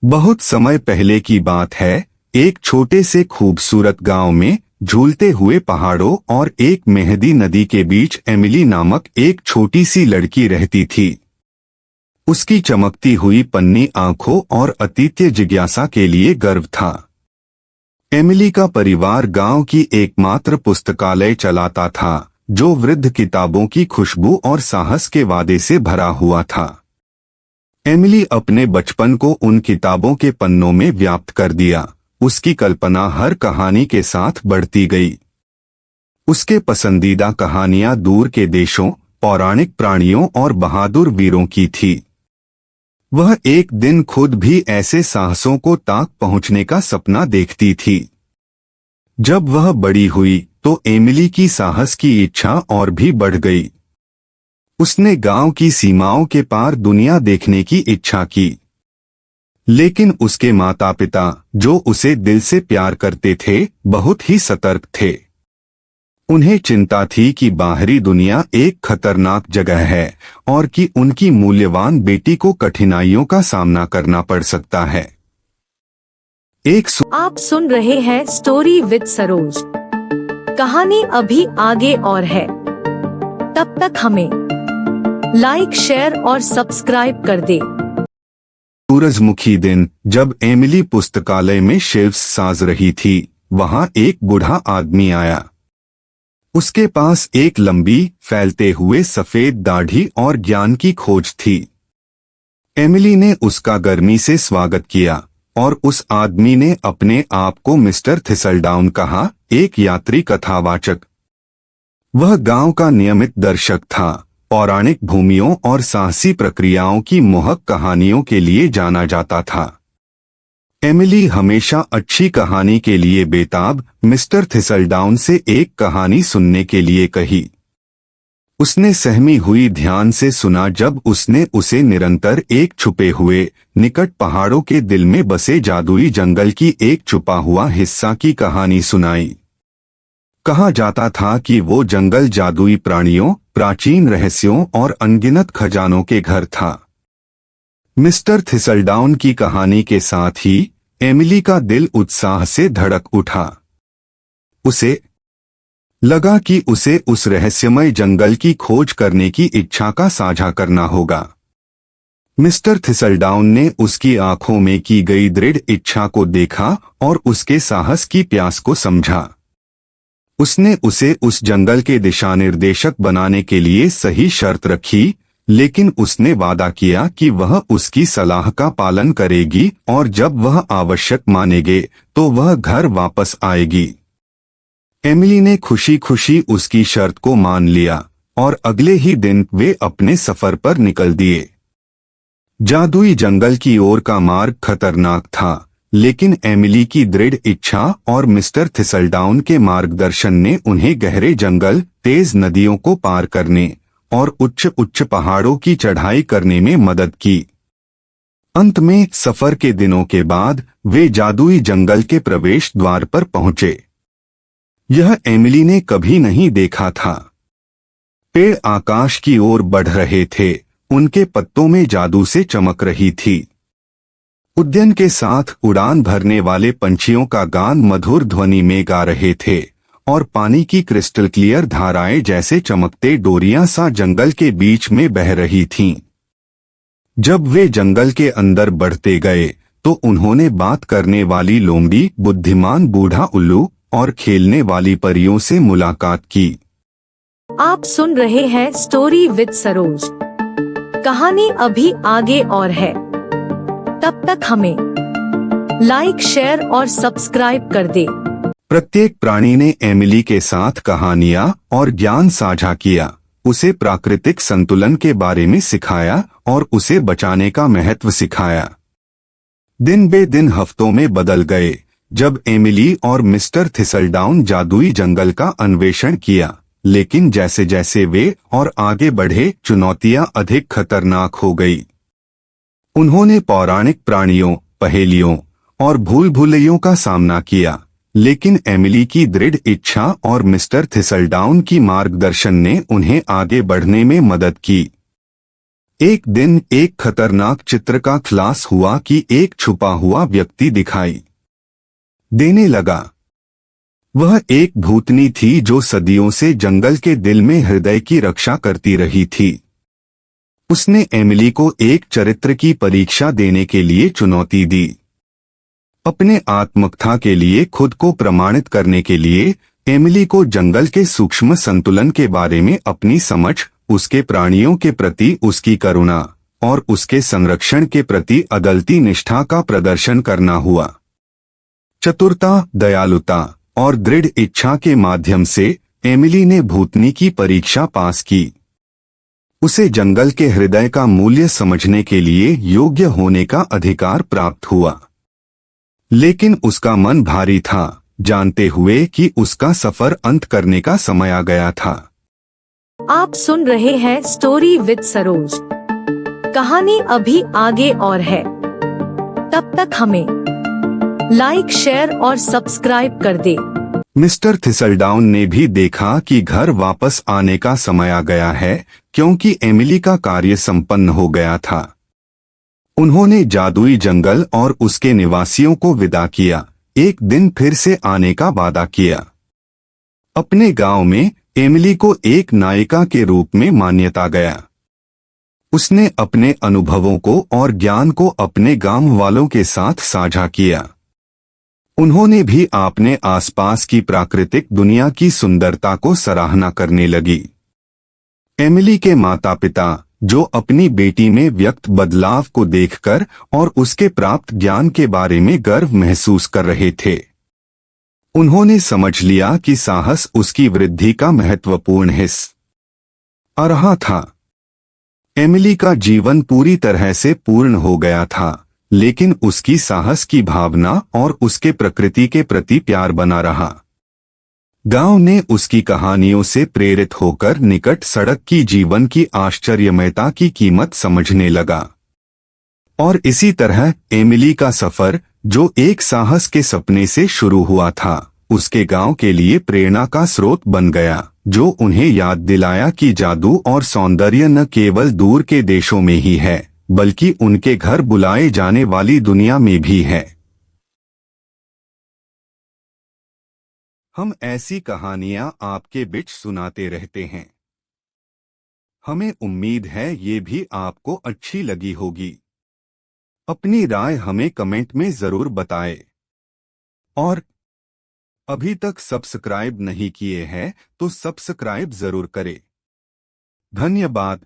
बहुत समय पहले की बात है। एक छोटे से खूबसूरत गांव में झूलते हुए पहाड़ों और एक मेहंदी नदी के बीच एमिली नामक एक छोटी सी लड़की रहती थी। उसकी चमकती हुई पन्नी आंखों और अतीत्य जिज्ञासा के लिए गर्व था। एमिली का परिवार गांव की एकमात्र पुस्तकालय चलाता था, जो वृद्ध किताबों की खुशबू और साहस के वादे से भरा हुआ था। एमिली अपने बचपन को उन किताबों के पन्नों में व्याप्त कर दिया। उसकी कल्पना हर कहानी के साथ बढ़ती गई। उसके पसंदीदा कहानियां दूर के देशों, पौराणिक प्राणियों और बहादुर वीरों की थी। वह एक दिन खुद भी ऐसे साहसों को ताक पहुंचने का सपना देखती थी। जब वह बड़ी हुई तो एमिली की साहस की इच्छा और भी बढ़ गई। उसने गांव की सीमाओं के पार दुनिया देखने की इच्छा की। लेकिन उसके माता पिता, जो उसे दिल से प्यार करते थे, बहुत ही सतर्क थे। उन्हें चिंता थी कि बाहरी दुनिया एक खतरनाक जगह है और कि उनकी मूल्यवान बेटी को कठिनाइयों का सामना करना पड़ सकता है। आप सुन रहे हैं स्टोरी विद सरोज। कहानी अभी आगे और है। तब तक हमें लाइक, शेयर और सब्सक्राइब कर दे। सूरजमुखी दिन, जब एमिली पुस्तकालय में शेल्फ्स साज रही थी, वहां एक बूढ़ा आदमी आया। उसके पास एक लंबी, फैलते हुए सफेद दाढ़ी और ज्ञान की खोज थी। एमिली ने उसका गर्मी से स्वागत किया और उस आदमी ने अपने आप को मिस्टर थिसलडाउन कहा, एक यात्री कथावाचक। वह गांव का नियमित दर्शक था, पौराणिक भूमियों और साहसी प्रक्रियाओं की मोहक कहानियों के लिए जाना जाता था। एमिली हमेशा अच्छी कहानी के लिए बेताब मिस्टर थिसलडाउन से एक कहानी सुनने के लिए कही। उसने सहमी हुई ध्यान से सुना जब उसने उसे निरंतर एक छुपे हुए, निकट पहाड़ों के दिल में बसे जादुई जंगल की एक छुपा हुआ हिस्सा की कहानी सुनाई। कहा जाता था कि वो जंगल जादुई प्राणियों, प्राचीन रहस्यों और अनगिनत खजानों के घर था। मिस्टर थिसलडाउन की कहानी के साथ ही एमिली का दिल उत्साह से धड़क उठा। उसे लगा कि उसे उस रहस्यमय जंगल की खोज करने की इच्छा का साझा करना होगा। मिस्टर थिसलडाउन ने उसकी आंखों में की गई दृढ़ इच्छा को देखा और उसके साहस की प्यास को समझा। उसने उसे उस जंगल के दिशानिर्देशक बनाने के लिए सही शर्त रखी, लेकिन उसने वादा किया कि वह उसकी सलाह का पालन करेगी और जब वह आवश्यक मानेगे तो वह घर वापस आएगी। एमिली ने खुशी खुशी उसकी शर्त को मान लिया और अगले ही दिन वे अपने सफर पर निकल दिए। जादुई जंगल की ओर का मार्ग खतरनाक था, लेकिन एमिली की दृढ़ इच्छा और मिस्टर थिसलडाउन के मार्गदर्शन ने उन्हें गहरे जंगल, तेज नदियों को पार करने और उच्च उच्च पहाड़ों की चढ़ाई करने में मदद की। अंत में सफर के दिनों के बाद वे जादुई जंगल के प्रवेश द्वार पर पहुंचे। यह एमिली ने कभी नहीं देखा था। पेड़ आकाश की ओर बढ़ रहे थे, उनके पत्तों में जादू से चमक रही थी। उद्यान के साथ उड़ान भरने वाले पंछियों का गान मधुर ध्वनि में गा रहे थे और पानी की क्रिस्टल क्लियर धाराएं जैसे चमकते डोरियां सा जंगल के बीच में बह रही थीं। जब वे जंगल के अंदर बढ़ते गए तो उन्होंने बात करने वाली लोमड़ी, बुद्धिमान बूढ़ा उल्लू और खेलने वाली परियों से मुलाकात की। आप सुन रहे हैं स्टोरी विद सरोज। कहानी अभी आगे और है। तब तक हमें लाइक, शेयर और सब्सक्राइब कर दे। प्रत्येक प्राणी ने एमिली के साथ कहानियां और ज्ञान साझा किया, उसे प्राकृतिक संतुलन के बारे में सिखाया और उसे बचाने का महत्व सिखाया। दिन बे दिन हफ्तों में बदल गए जब एमिली और मिस्टर थिसलडाउन जादुई जंगल का अन्वेषण किया, लेकिन जैसे जैसे वे और आगे बढ़े चुनौतियां अधिक खतरनाक हो गई। उन्होंने पौराणिक प्राणियों, पहेलियों और भूल भुलैयों का सामना किया, लेकिन एमिली की दृढ़ इच्छा और मिस्टर थिसलडाउन की मार्गदर्शन ने उन्हें आगे बढ़ने में मदद की। एक दिन एक खतरनाक चित्र का क्लास हुआ कि एक छुपा हुआ व्यक्ति दिखाई देने लगा। वह एक भूतनी थी जो सदियों से जंगल के दिल में हृदय की रक्षा करती रही थी। उसने एमिली को एक चरित्र की परीक्षा देने के लिए चुनौती दी। अपने आत्मकथा के लिए खुद को प्रमाणित करने के लिए एमिली को जंगल के सूक्ष्म संतुलन के बारे में अपनी समझ, उसके प्राणियों के प्रति उसकी करुणा और उसके संरक्षण के प्रति अदलती निष्ठा का प्रदर्शन करना हुआ। चतुरता, दयालुता और दृढ़ इच्छा के माध्यम से एमिली ने भूतनी की परीक्षा पास की। उसे जंगल के हृदय का मूल्य समझने के लिए योग्य होने का अधिकार प्राप्त हुआ। लेकिन उसका मन भारी था, जानते हुए कि उसका सफर अंत करने का समय आ गया था। आप सुन रहे हैं स्टोरी विद सरोज। कहानी अभी आगे और है, तब तक हमें लाइक, शेयर और सब्सक्राइब कर दे। मिस्टर थिसलडाउन ने भी देखा कि घर वापस आने का समय आ गया है, क्योंकि एमिली का कार्य संपन्न हो गया था। उन्होंने जादुई जंगल और उसके निवासियों को विदा किया, एक दिन फिर से आने का वादा किया। अपने गांव में एमिली को एक नायिका के रूप में मान्यता गया। उसने अपने अनुभवों को और ज्ञान को अपने गांव वालों के साथ साझा किया। उन्होंने भी अपने आसपास की प्राकृतिक दुनिया की सुंदरता को सराहना करने लगी। एमिली के माता-पिता, जो अपनी बेटी में व्यक्त बदलाव को देखकर और उसके प्राप्त ज्ञान के बारे में गर्व महसूस कर रहे थे, उन्होंने समझ लिया कि साहस उसकी वृद्धि का महत्वपूर्ण हिस्सा रहा था। एमिली का जीवन पूरी तरह से पूर्ण हो गया था, लेकिन उसकी साहस की भावना और उसके प्रकृति के प्रति प्यार बना रहा। गांव ने उसकी कहानियों से प्रेरित होकर निकट सड़क की जीवन की आश्चर्यमयता की कीमत समझने लगा। और इसी तरह एमिली का सफर, जो एक साहस के सपने से शुरू हुआ था, उसके गांव के लिए प्रेरणा का स्रोत बन गया, जो उन्हें याद दिलाया कि जादू और सौंदर्य न केवल दूर के देशों में ही है, बल्कि उनके घर बुलाए जाने वाली दुनिया में भी है। हम ऐसी कहानियां आपके बीच सुनाते रहते हैं। हमें उम्मीद है ये भी आपको अच्छी लगी होगी। अपनी राय हमें कमेंट में जरूर बताएं। और अभी तक सब्सक्राइब नहीं किए हैं तो सब्सक्राइब जरूर करें। धन्यवाद।